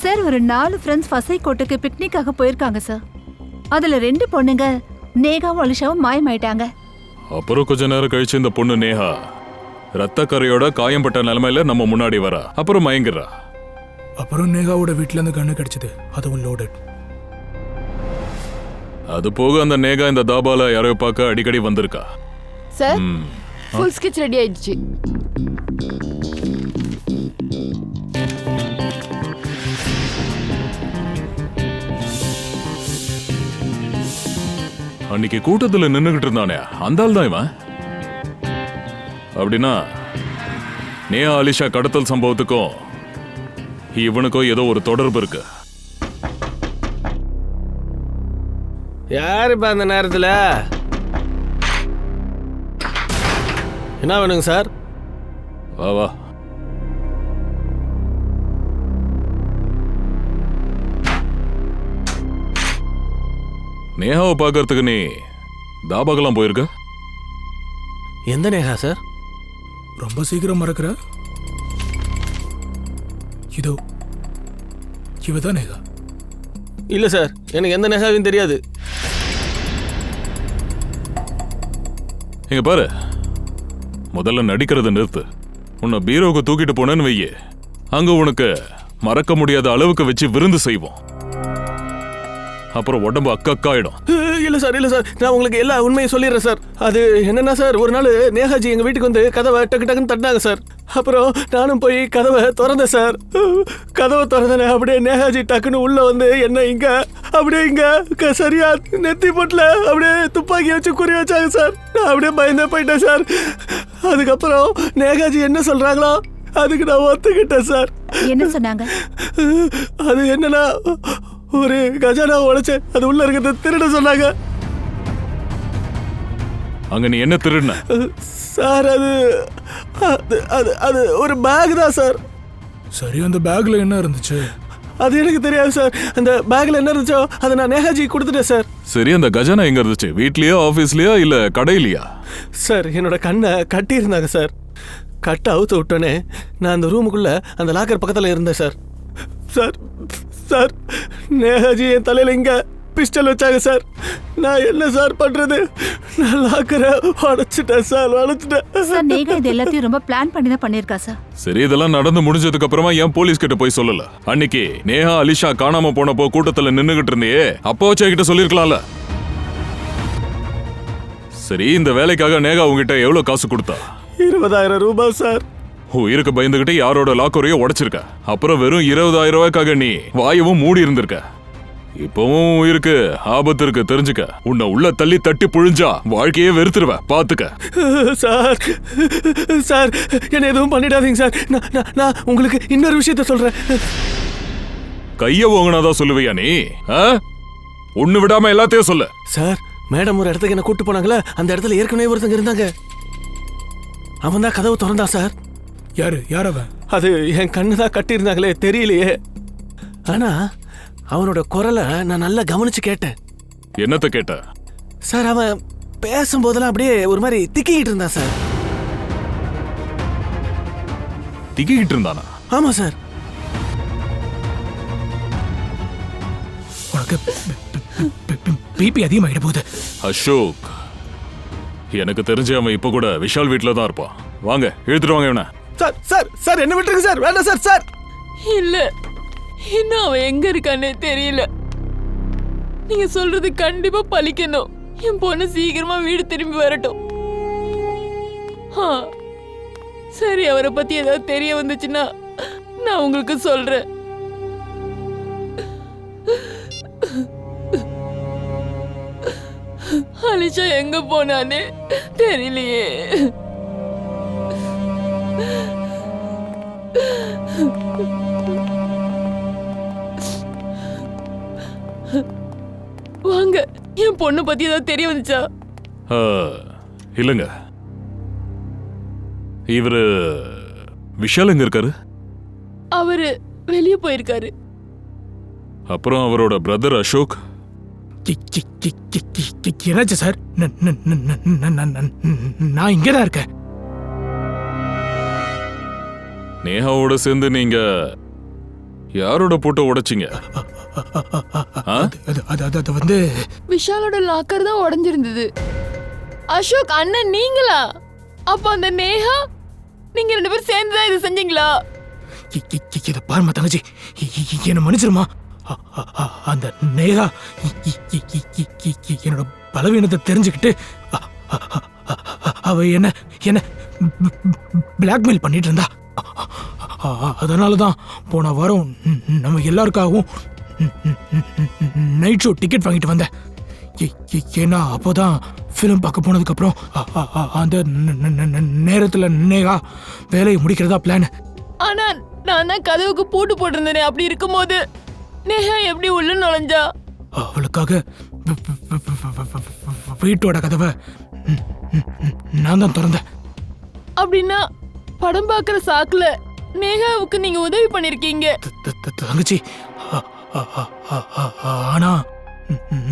சார், ஒரு 4 ஃப்ரெண்ட்ஸ் வசைக்கோட்டுக்கு பிக்னிக்காக போயிருக்காங்க சார். அதுல 2 பொண்ணுங்க நேகாவும் அலிஷாவும் மாயமாயிட்டாங்க. அப்புறம் கொஞ்ச நேரம் கழிச்சு இந்த பொண்ணு நேஹா ரத்த கரையோட காயம்பட்ட நிலைமையில நம்ம முன்னாடி வரா. அப்புறம் மயங்குறா. அப்புறம் நேகாவோட வீட்டுல இருந்து கண்ணு கிடைச்சது, அதுவும் லோடட். அது போக அந்த நேகா இந்த தாபால யாரையோ பார்க்க அடிக்கடி வந்திருக்கா. சார், ஃபுல் ஸ்கெட்ச் ரெடி ஆயிடுச்சு. அன்னைக்கு கூட்டத்துல நின்னுகிட்டு இருந்தானே அந்த ஆள் தான் இவன். அப்படின்னா நேஹா அலிஷா கடத்தல் சம்பவத்துக்கும் இவனுக்கும் ஏதோ ஒரு தொடர்பு இருக்கு. யாருப்பா அந்த நேரத்தில்? என்ன வேணுங்க சார்? வா வா. நேஹாவை பார்க்கறதுக்கு நீ தாபாக்கெல்லாம் போயிருக்க? எந்த நேஹா சார்? ரொம்ப சீக்கிரம் மறக்கிற. இதோ இவதான் நேகா. இல்லை சார், எனக்கு எந்த நேகாவையும் தெரியாது. இங்க பாரு, முதல்ல நடிக்கிறத நிறுத்து. உன்னை பீரோவுக்கு தூக்கிட்டு போனேன்னு வையே, அங்க உனக்கு மறக்க முடியாத அளவுக்கு வச்சு விருந்து செய்வோம். அப்புறம் உடம்பு அக்கக்காயிடும். இல்லை சார், இல்லை சார், நான் உங்களுக்கு எல்லா உண்மையும் சொல்லிடுறேன் சார். அது என்னன்னா சார், ஒரு நாள் நேகாஜி எங்கள் வீட்டுக்கு வந்து கதவை டக்கு டக்குன்னு தட்டினாங்க சார். அப்புறம் நானும் போய் கதவை திறந்தேன் சார். கதவை திறந்தேன், அப்படியே நேகாஜி டக்குன்னு உள்ளே வந்து என்ன அப்படியே இங்கே சரியா நெத்தி போட்டில் அப்படியே துப்பாக்கி வச்சு குறி வச்சாங்க சார். நான் அப்படியே பயந்தே போயிட்டேன் சார். அதுக்கப்புறம் நேகாஜி என்ன சொல்கிறாங்களோ அதுக்கு நான் ஒத்துக்கிட்டேன் சார். என்ன சொன்னாங்க? அது என்னன்னா, ஒரு கஜானா உடைச்சு அது உள்ள இருக்கிறத திருட சொன்னாங்க. அங்க நீ என்ன திருடுன சார்? அது ஒரு பேக் தான் சார். சரி, அந்த பேக்ல என்ன இருந்துச்சு? அது எனக்கு தெரியாது சார். அந்த பேக்ல என்ன இருந்துச்சோ அதை நான் நேகாஜி கொடுத்துட்டேன் சார். சரி, அந்த கஜானா எங்க இருந்துச்சு? வீட்லயோ, ஆபீஸ்லயோ, இல்ல கடையிலயா? சார், என்னோட கண்ணை கட்டி இருந்தாங்க சார். கட்டை அவுத்து விட்டோன்னே நான் அந்த ரூமுக்குள்ள அந்த லாக்கர் பக்கத்தில் இருந்தேன் சார். சார் சார் நேகாஜி என் தலையில் இங்கே பிஸ்டல் வச்சாங்க சார். நான் என்ன சார் பண்ணுறது? நான் லாக்கரை உடைச்சிட்டேன் சார், உடைச்சிட்டேன் சார். நேகா இது எல்லாத்தையும் ரொம்ப பிளான் பண்ணி தான் பண்ணியிருக்கா சார். சரி, இதெல்லாம் நடந்து முடிஞ்சதுக்கு அப்புறமா ஏன் போலீஸ் கிட்ட போய் சொல்லல? அன்னைக்கு நேஹா அலிஷா காணாம போனப்போ கூட்டத்துல நின்னுகிட்டு இருந்தியே, அப்போ வச்சு கிட்ட சொல்லிருக்கலாம்ல. சரி, இந்த வேலைக்காக நேகா உங்ககிட்ட எவ்வளவு காசு கொடுத்தா? 20,000 ரூபாய் சார். உயிருக்கு பயந்துகிட்டு யாரோட லாக்கரையோ உடைச்சிருக்க. அப்புறம் வெறும் 20,000 ரூபாய்க்காக நீ வாயவும் மூடி இருந்திருக்க. இப்பவும் உயிருக்கு ஆபத்து இருக்கு, தெரிஞ்சுக்க. உன்னை உள்ள தள்ளி தட்டி புழிஞ்சா வாழ்க்கையே வெறுத்துருவ, பாத்துக்க. சார் சார், என்ன எதுவும் பண்ணிடாதீங்க சார். நான் உங்களுக்கு இன்னொரு விஷயத்த சொல்றேன். கைய ஓங்கினாதான் சொல்லுவியா நீ? ஒண்ணு விடாம எல்லாத்தையும் சொல்லு. சார், மேடம் ஒரு இடத்துக்கு என்ன கூட்டு போனாங்களே, அந்த இடத்துல ஏற்கனவே ஒருத்தங்க இருந்தாங்க. அவன் தான் கதவு திறந்தா சார். யார் அவன்? அது என் கண்ணு தான் கட்டியிருந்தாங்களே, தெரியலையே. ஆனா அவனோட குரலை நான் நல்லா கவனிச்சு கேட்டேன். என்னத்த கேட்ட? சார், அவன் பேசும்போதெல்லாம் அப்படியே ஒரு மாதிரி திக்கிக்கிட்டு இருந்தான் சார். திக்கிக்கிட்டு இருந்தானா? ஆமா சார். உனக்கு பிபி அதிகமாயிட போகுது. அசோக், எனக்கு தெரிஞ்ச அவன் இப்ப கூட விஷால் வீட்டுல தான் இருப்பான். வாங்க, இழுத்துட்டு வாங்க இவனை. சார் சார் சார், என்ன விட்டுருங்க சார், வேண்டாம் சார். சார் இல்ல, இன்னும் அவன் எங்க இருக்கானே தெரியல. நீங்க சொல்றது கண்டிப்பா பலிக்கணும். என் பொண்ணு சீக்கிரமா வீடு திரும்பி வரட்டும். சரி, அவரை பத்தி ஏதாவது தெரிய வந்துச்சுன்னா நான் உங்களுக்கு சொல்றேன். அலிஷா எங்க போனானே தெரியலையே. வாங்க, என் பொண்ணு பத்தி ஏதாவது தெரிய வந்துச்சா? இல்லங்க, இவரு விஷால் எங்க இருக்காரு? அவரு வெளியே போயிருக்காரு. அப்புறம் அவரோட பிரதர் அசோக்? என்னாச்சு சார்? நான் இங்கதான் இருக்கேன். நேஹாவோட சேர்ந்து நீங்க யாரோட போட்டோ உடைச்சிங்க? அது வந்து விஷாலோட லாக்கர் தான் உடைஞ்சிருந்தது. அசோக் அண்ணன் நீங்களா? அப்ப அந்த நேஹா நீங்க 2 பேரும் சேர்ந்து தான் இது செஞ்சீங்களா? இதை பாருமா தங்கச்சி, என்னை மன்னிச்சிருமா. அந்த நேகா என்னோட பலவீனத்தை தெரிஞ்சுக்கிட்டு அவ என்ன என்ன பிளாக்மெயில் பண்ணிட்டு இருந்தா. அதனால தான் போன வாரம் நம்ம எல்லாருக்காகவும் நைட் ஷோ டிக்கெட் வாங்கிட்டு வந்தேன். ஏன்னா அப்போதான் ஃபிலிம் பார்க்க போனதுக்கப்புறம் அந்த நேரத்தில் நேகா வேலையை முடிக்கிறதா பிளான். ஆனா நான் தான் கதவுக்கு பூட்டு போட்டிருந்தேனே, அப்படி இருக்கும்போது நேஹா எப்படி உள்ள நுழைஞ்சா? அவளுக்காக வீட்டோட கதவை நான் தான் திறந்தேன். அப்படின்னா படம் பார்க்குற சாக்குல நேஹாவுக்கு நீங்க உதவி பண்ணிருக்கீங்க. தங்கச்சி, ஆனா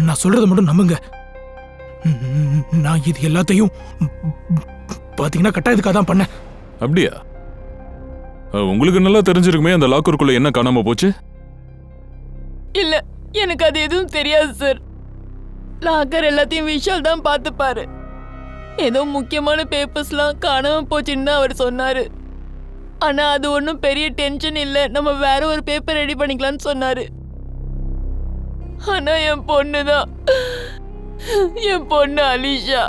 நான் சொல்றத மட்டும் நம்புங்க. நான் இது எல்லாத்தையும் பாத்தீங்கன்னா கட்டாயத்துக்காக தான் பண்ணேன். அப்படியா? உங்களுக்கு நல்லா தெரிஞ்சிருக்குமே அந்த லாக்கருக்குள்ள என்ன காணாம போச்சு? இல்ல, எனக்கு அது எதுவும் தெரியாது சார். லாக்கர் எல்லாத்தையும் விஷால் தான் பார்த்துப்பாரு. ஏதோ முக்கியமான பேப்பர்ஸ்லாம் காணாம போச்சுன்னு அவர் சொன்னாரு. ஆனா அது ஒன்றும் பெரிய டென்ஷன் இல்லை, நம்ம வேற ஒரு பேப்பர் ரெடி பண்ணிக்கலாம்னு சொன்னாரு. ஆனா என் பொண்ணு தான், என் பொண்ணு அலிஷா.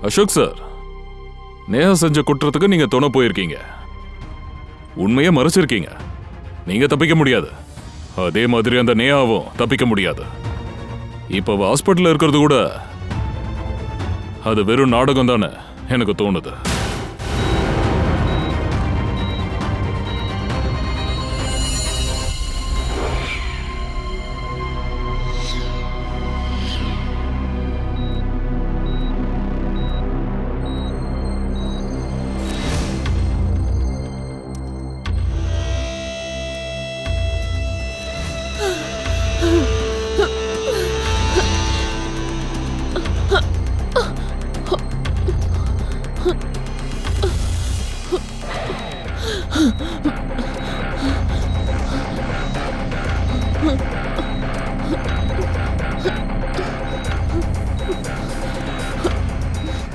அசோக் சார், நேஹா செஞ்ச குற்றத்துக்கு நீங்க துணை போயிருக்கீங்க, உண்மையை மறைச்சிருக்கீங்க. நீங்க தப்பிக்க முடியாது. அதே மாதிரி அந்த நேஹாவும் தப்பிக்க முடியாது. இப்ப ஹாஸ்பிட்டல்ல இருக்கிறது கூட அது வெறும் நாடகம் தானே எனக்கு தோணுது.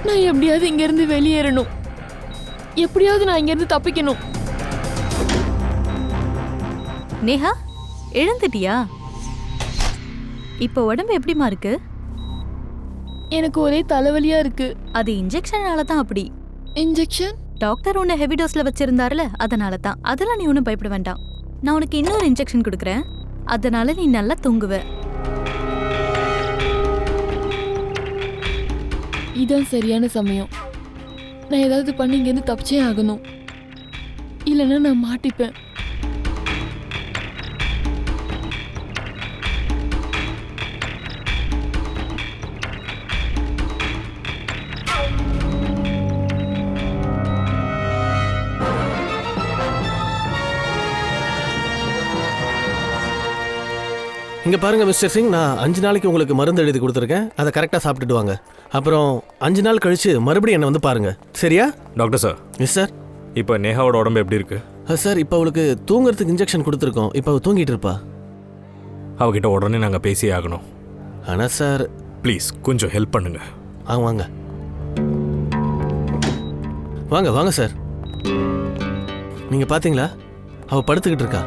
நான் எப்படியாவது இங்க இருந்து வெளியேறணும். எப்படியாவது நான் இங்க இருந்து தப்பிக்கணும். நேஹா, எழுந்துட்டியா? இப்போ உடம்பு எப்படிமா இருக்கு? எனக்கு ஒரே தலைவலியா இருக்கு. அது இன்ஜெக்ஷனால தான் அப்படி. இன்ஜெக்ஷன்? டாக்டர் உன்னை ஹெவி டோஸ்ல வச்சிருந்தாருல, அதனால தான். அதெல்லாம் நீ ஒன்றும் பயப்பட வேண்டாம். நான் உனக்கு இன்னொரு இன்ஜெக்ஷன் கொடுக்குறேன், அதனால நீ நல்லா தூங்குவ. இதான் சரியான சமயம். நான் ஏதாவது பண்ணி இங்கேருந்து தப்பிச்சே ஆகணும், இல்லைன்னா நான் மாட்டிப்பேன். இங்கே பாருங்கள் மிஸ்டர் சிங், நான் 5 நாளைக்கு உங்களுக்கு மருந்து எழுதி கொடுத்துருக்கேன். அதை கரெக்டாக சாப்பிட்டுட்டு வாங்க. அப்புறம் 5 நாள் கழித்து மறுபடியும் என்னை வந்து பாருங்கள், சரியா? Doctor sir. Yes sir. இப்போ நேஹாவோட உடம்பு எப்படி இருக்கு? சார், இப்போ அவளுக்கு தூங்குறதுக்கு இன்ஜெக்ஷன் கொடுத்துருக்கோம். இப்போ அவள் தூங்கிட்டு இருப்பா. அவகிட்ட உடனே நாங்கள் பேசியே ஆகணும். ஆனால் சார், ப்ளீஸ் கொஞ்சம் ஹெல்ப் பண்ணுங்க. வாங்க வாங்க வாங்க சார். நீங்கள் பார்த்தீங்களா, அவள் படுத்துக்கிட்டு இருக்கா.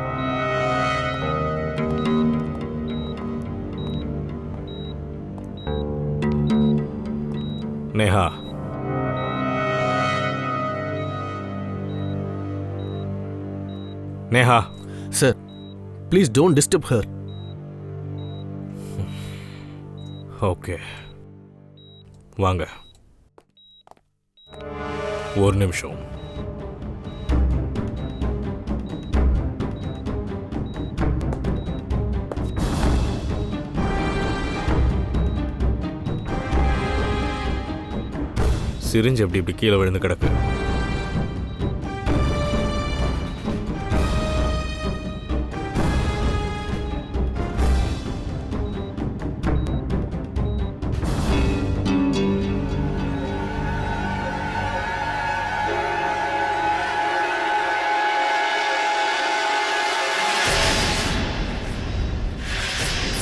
Neha, Neha. Sir, please don't disturb her. Okay, வாங்க. ஒரு நிமிஷம். சிரிஞ்சு எப்படி இப்படி கீழே விழுந்து கிடக்கு.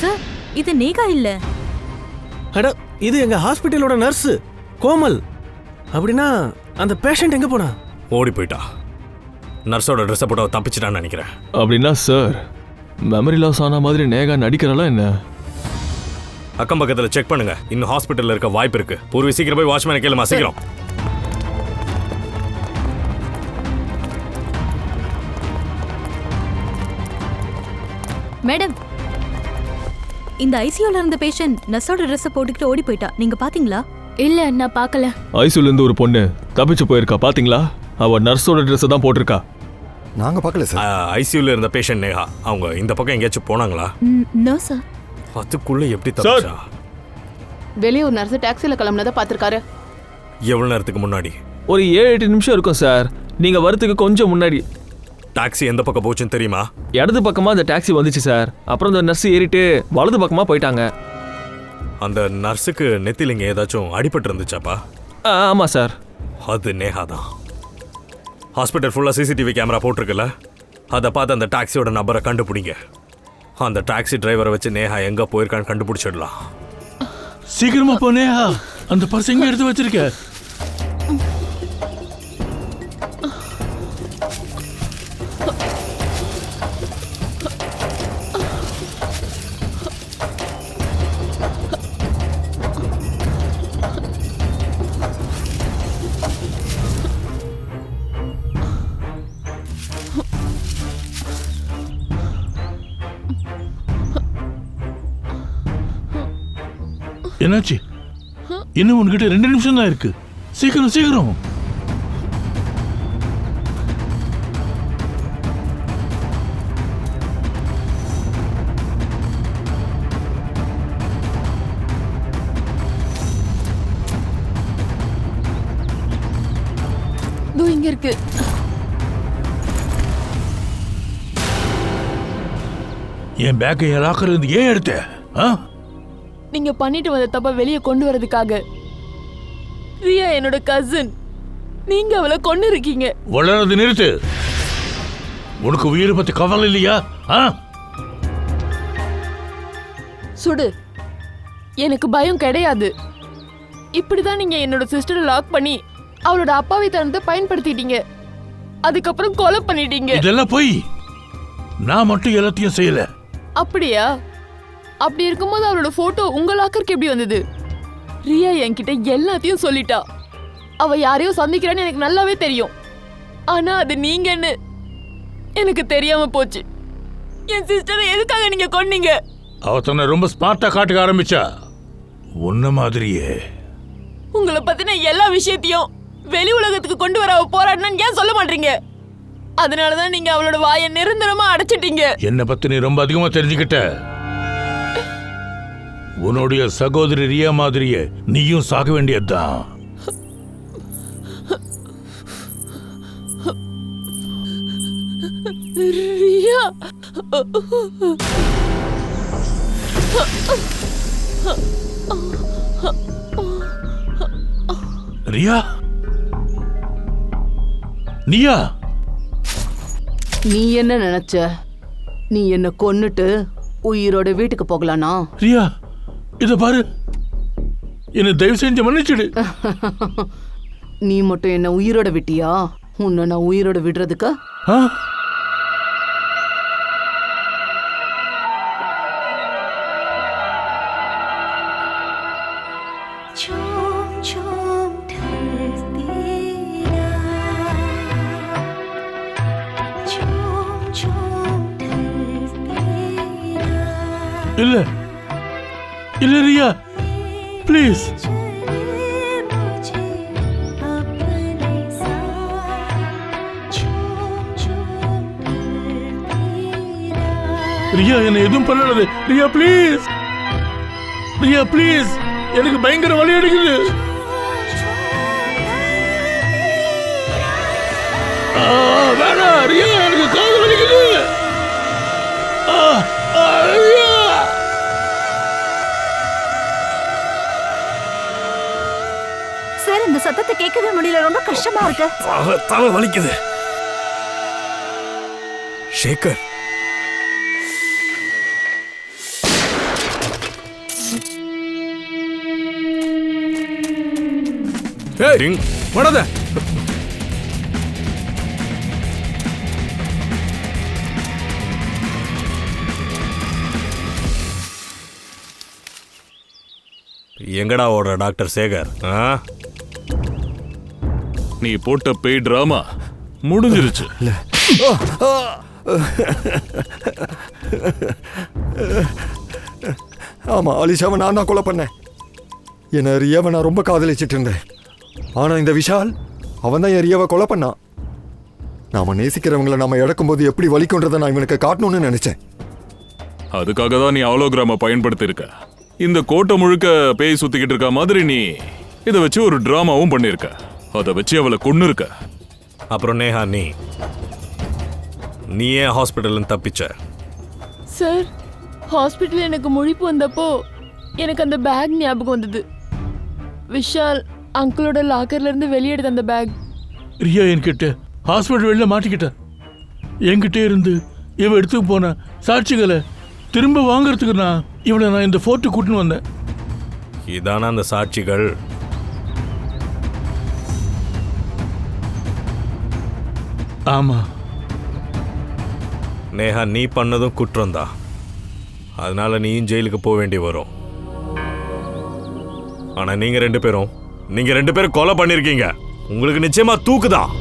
சார், இது நேகா இல்ல. அட இது எங்க ஹாஸ்பிட்டலோட நர்ஸ் கோமல். அப்படின்னா அந்த பேஷண்ட் எங்க போனா? ஓடி போயிட்டா. நர்ஸோட ட்ரெஸ்ஸை போட்டு தப்பிச்சிட்டான்னு நினைக்கிறேன். அப்படின்னா சார் மெமரி லாஸ் ஆன மாதிரி நேகா நடிக்கிறாளா என்ன? அக்கம் பக்கத்தில் செக் பண்ணுங்க. இன்னும் ஹாஸ்பிட்டலில் இருக்க வாய்ப்பு இருக்கு. பூர்வி சீக்கிரம் போய் வாட்ச்மேனை கேளுமா, சீக்கிரம். மேடம், இந்த ஐசியூல இருந்த பேஷண்ட் நர்ஸோட ட்ரெஸ் போட்டுக்கிட்டு ஓடி போயிட்டா. நீங்க பாத்தீங்களா? இல்ல, நான் பார்க்கல. ஐசியூல இருந்து ஒரு பொண்ணு தப்பிச்சு போயிருக்கா, பாத்தீங்களா? அவ நர்ஸோட ட்ரெஸ் தான் போட்டிருக்கா. நாங்க பார்க்கல சார். ஐசியூல இருந்த பேஷண்ட் நேஹா அவங்க இந்த பக்கம் எங்கேயாச்சும் போனாங்களா? No sir. அதுக்குள்ள எப்படி தப்பிச்சா? வெளியே ஒரு நர்ஸ் டாக்ஸில கிளம்புனதை பார்த்திருக்காரு. எவ்வளவு நேரத்துக்கு முன்னாடி? ஒரு 7-8 நிமிஷம் இருக்கும் சார். நீங்க வரதுக்கு கொஞ்சம் முன்னாடி. டாக்ஸி எந்த பக்கம் போச்சுன்னு தெரியுமா? இடது பக்கமா அந்த டாக்ஸி வந்துச்சு சார். அப்புறம் அந்த நர்ஸ் ஏறிட்டு வலது பக்கமா போயிட்டாங்க. அந்த நர்ஸுக்கு நெத்தில இங்க ஏதாச்சும் அடிபட்டு இருந்துச்சாப்பா? ஆமா சார். அது நேஹா தான். ஹாஸ்பிட்டல் ஃபுல்லா சிசிடிவி கேமரா போட்டிருக்குல்ல, அதை பார்த்து அந்த டாக்ஸியோட நம்பரை கண்டுபிடிங்க. அந்த டாக்ஸி டிரைவரை வச்சு நேஹா எங்க போயிருக்கான்னு கண்டுபிடிச்சிடலாம். சீக்கிரமா போ நேஹா. அந்த பர்ஸ் எங்க எடுத்து வச்சிருக்க? என்னாச்சு? இன்னும் உன்கிட்ட 2 நிமிஷம் தான் இருக்கு. சீக்கிரம் சீக்கிரம். இங்க இருக்கு. என் பேக்கை என் லாக்கர்ல இருந்து ஏன் எடுத்த? நீங்க பண்ணிட்டு வந்த தப்ப வெளியே கொண்டு வரதுக்காக. ரியா என்னோட கசின். நீங்க அவளை கொண்டு இருக்கீங்க. வளர்றது நிறுத்து. உனக்கு உயிரை பத்தி கவலை இல்லையா? சுடு. எனக்கு பயம் கிடையாது. இப்படிதான் நீங்க என்னோட சிஸ்டரை லாக் பண்ணி அவளோட அப்பாவி தனத்தை பயன்படுத்திட்டீங்க. அதுக்கப்புறம் கொலை பண்ணிட்டீங்க. இதெல்லாம் போய் நான் மட்டும் எல்லாத்தையும் செய்யல. அப்படியா? அப்படி இருக்கும்போது அவளோட போட்டோ உங்க லாக்கருக்கு எப்படி வந்தது? ரியா என்கிட்ட எல்லாத்தையும் சொல்லிட்டா. அவ யாரையோ சந்திக்கிறான்னு எனக்கு நல்லாவே தெரியும். ஆனா அது நீங்கன்னு எனக்கு தெரியாம போச்சு. என் சிஸ்டரை எதுக்காக நீங்க கொன்னீங்க? அவ தன்னை ரொம்ப ஸ்மார்ட்டா காட்டுக்க ஆரம்பிச்சா. உன்ன மாதிரியே. உங்களை பத்தின எல்லா விஷயத்தையும் வெளி உலகத்துக்கு கொண்டு வர அவ போராடினான்னு ஏன் சொல்ல மாட்டீங்க? அதனாலதான் நீங்க அவளோட வாயை நிரந்தரமா அடைச்சிட்டீங்க. என்ன பத்தி நீ ரொம்ப அதிகமா தெரிஞ்சுக்கிட்ட. உன்னுடைய சகோதரி ரியா மாதிரியே நீயும் சாக வேண்டியதுதான். ரியா ரியா நீயா? நீ என்ன நினைச்ச? நீ என்ன கொன்னுட்டு உயிரோட வீட்டுக்கு போகலானா? ரியா இத பாரு. என்ன தயவு செஞ்சு மன்னிச்சிடு. நீ மட்டும் என்ன உயிரோட விட்டியா? உன்னை நான் உயிரோட விடுறதுக்கு? இல்ல இல்ல ரியா ப்ளீஸ். ரியா என்ன எதுவும் பண்ணாது. ரியா ப்ளீஸ். ரியா ப்ளீஸ். எனக்கு பயங்கர வலி எடுக்குது. வேணா ரியா, எனக்கு காது வலிக்குது. சார், இந்த சத்தத்தை கேட்கவே முடியல. ரொம்ப கஷ்டமா இருக்கு. தலை வலிக்குது. சேகர், ஏய் வராத. எங்கடா ஓடுற டாக்டர் சேகர்? நீ போட்ட பேய் டிராமா முடிஞ்சிருச்சு. ஆமா, அலிஷாவை நான் தான் கொலை பண்ணேன். என்ன ரியாவை நான் ரொம்ப காதலிச்சிட்டு இருந்தேன். ஆனா இந்த விஷால் அவன் தான் என் ரியாவை கொலை பண்ணான். நாம நேசிக்கிறவங்களை நாம இழக்கும்போது எப்படி வலிக்குன்றதை நான் இவனுக்கு காட்டணும்னு நினைச்சேன். அதுக்காக தான் நீ ஹாலோகிராம பயன்படுத்தி இருக்க. இந்த கோட்டை முழுக்க பேய் சுத்திக்கிட்டு இருக்க மாதிரி நீ இதை வச்சு ஒரு டிராமாவும் பண்ணிருக்க. அதை வச்சு அவளை கொன்னு இருக்க. அப்புறம் நேஹா, நீ ஏன் ஹாஸ்பிட்டல் தப்பிச்ச? சார், ஹாஸ்பிட்டல் எனக்கு முழிப்பு வந்தப்போ எனக்கு அந்த பேக் ஞாபகம் வந்தது. விஷால் அங்கிளோட லாக்கர்ல இருந்து வெளியெடுத்த அந்த பேக். ரியா என்கிட்ட ஹாஸ்பிட்டல் வெளில மாட்டிக்கிட்டார். என்கிட்ட இருந்து இவன் எடுத்துக்கு போன சாட்சிகளை திரும்ப வாங்கறதுக்கு இவனை நான் இந்த ஃபோர்ட்டு கூட்டின்னு வந்தேன். இதான அந்த சாட்சிகள்? ஆமா நேஹா, நீ பண்ணதும் குற்றம்தான். அதனால நீயும் ஜெயிலுக்கு போக வேண்டி வரும். ஆனா நீங்க ரெண்டு பேரும் கொலை பண்ணிருக்கீங்க. உங்களுக்கு நிச்சயமா தூக்குதான்.